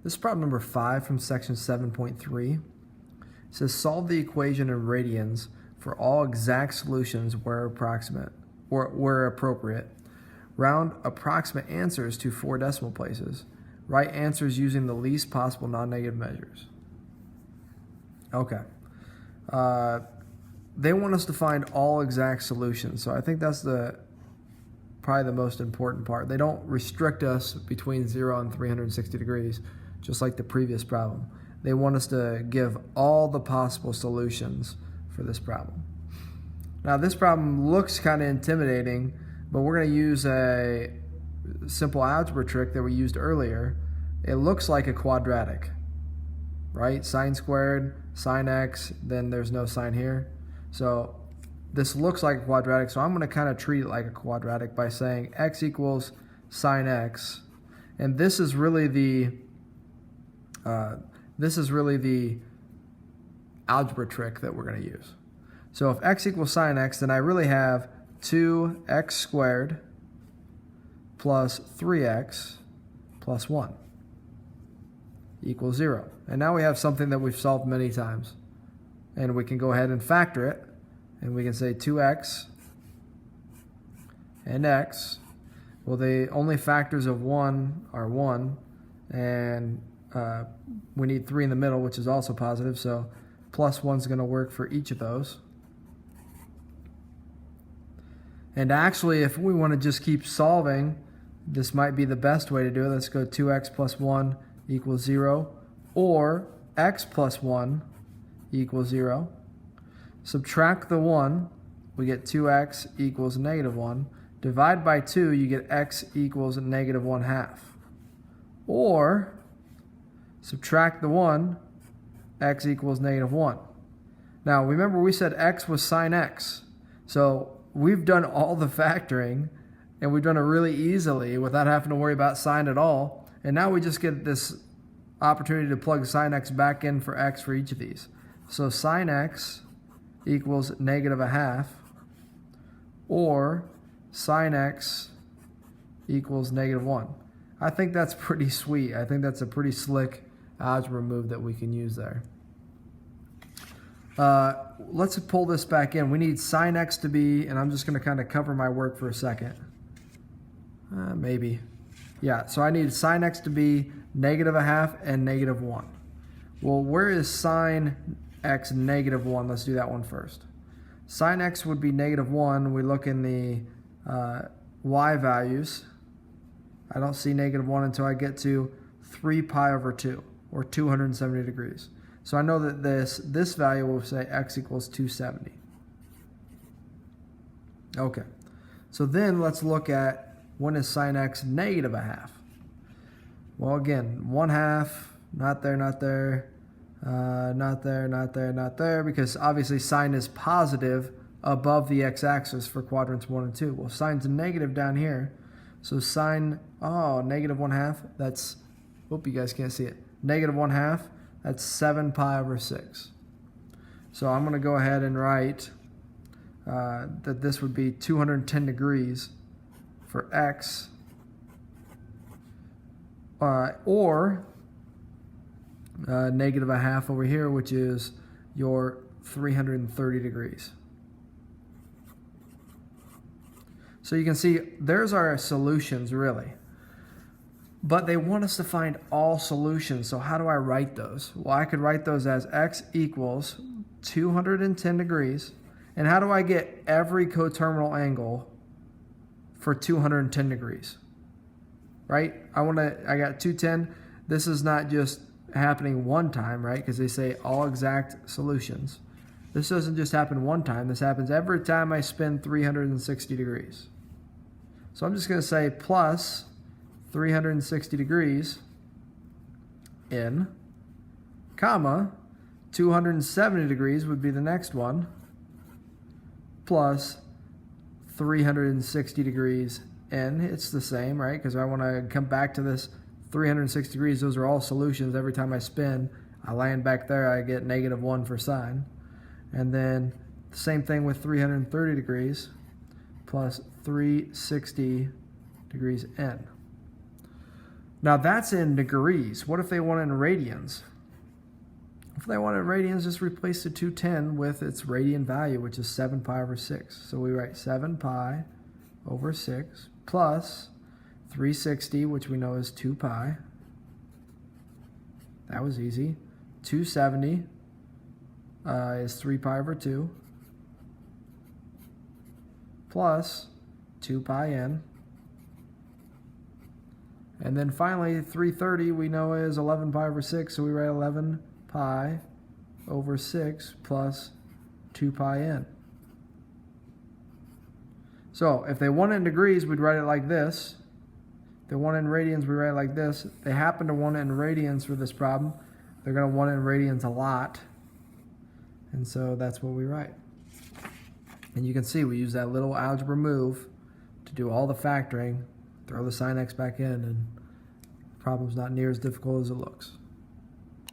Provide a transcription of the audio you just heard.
This is problem number 5 from section 7.3. It says solve the equation in radians for all exact solutions where approximate or where appropriate. Round approximate answers to 4 decimal places. Write answers using the least possible non-negative measures. Okay. They want us to find all exact solutions, so I think that's probably the most important part. They don't restrict us between 0 and 360 degrees, just like the previous problem. They want us to give all the possible solutions for this problem. Now, this problem looks kind of intimidating, but we're going to use a simple algebra trick that we used earlier. It looks like a quadratic, right? Sine squared, sine x, then there's no sign here. So this looks like a quadratic, so I'm going to kind of treat it like a quadratic by saying x equals sine x. And this is really the algebra trick that we're going to use. So if x equals sine x, then I really have 2x squared plus 3x plus 1 equals 0. And now we have something that we've solved many times. And we can go ahead and factor it. And we can say 2x and x. Well, the only factors of 1 are 1. And we need 3 in the middle, which is also positive. So plus 1 is going to work for each of those. And actually, if we want to just keep solving, this might be the best way to do it. Let's go 2x plus 1 equals 0. Or x plus 1 equals 0. Subtract the 1, we get 2x equals negative 1. Divide by 2, you get x equals negative 1/2. Or subtract the 1, x equals negative 1. Now remember we said x was sine x. So we've done all the factoring and we've done it really easily without having to worry about sine at all. And now we just get this opportunity to plug sine x back in for x for each of these. So sine x equals negative 1/2, or sine x equals negative 1. I think that's pretty sweet. I think that's a pretty slick algebra move that we can use there. Let's pull this back in. We need sine x to be, and I'm just going to kind of cover my work for a second. Maybe. Yeah, so I need sine x to be negative 1/2 and negative 1. Well, where is sine x negative 1? Let's do that one first. Sine x would be negative 1. We look in the y values. I don't see negative 1 until I get to 3 pi over 2, or 270 degrees. So I know that this value will say x equals 270. Okay, so then let's look at when is sine x negative 1/2. Well, again, 1/2, not there, not there. Not there, not there, not there, because obviously sine is positive above the x-axis for quadrants 1 and 2. Well, sine's negative down here, so sine, negative 1/2, that's, hope you guys can't see it, negative 1/2, that's 7 pi over 6. So I'm going to go ahead and write that this would be 210 degrees for x, or negative 1/2 over here, which is your 330 degrees. So you can see there's our solutions really. But they want us to find all solutions. So how do I write those? Well, I could write those as x equals 210 degrees. And how do I get every coterminal angle for 210 degrees? Right? I got 210. This is not just happening one time, right? Because they say all exact solutions. This doesn't just happen one time. This happens every time I spin 360 degrees. So I'm just going to say plus 360 degrees in, comma, 270 degrees would be the next one, plus 360 degrees in. It's the same, right? Because I want to come back to this 360 degrees. Those are all solutions. Every time I spin, I land back there, I get negative 1 for sine. And then the same thing with 330 degrees plus 360 degrees in. Now that's in degrees. What if they want it in radians? If they want it in radians, just replace the 210 with its radian value, which is 7 pi over 6. So we write 7 pi over 6 plus 360, which we know is 2 pi. That was easy. 270 is 3 pi over 2 plus 2 pi n. And then finally, 330 we know is 11 pi over 6, so we write 11 pi over 6 plus 2 pi n. So if they want it in degrees, we'd write it like this. If they want it in radians, we write it like this. If they happen to want it in radians for this problem, they're going to want it in radians a lot. And so that's what we write. And you can see we use that little algebra move to do all the factoring, throw the sin x back in, and the problem's not near as difficult as it looks.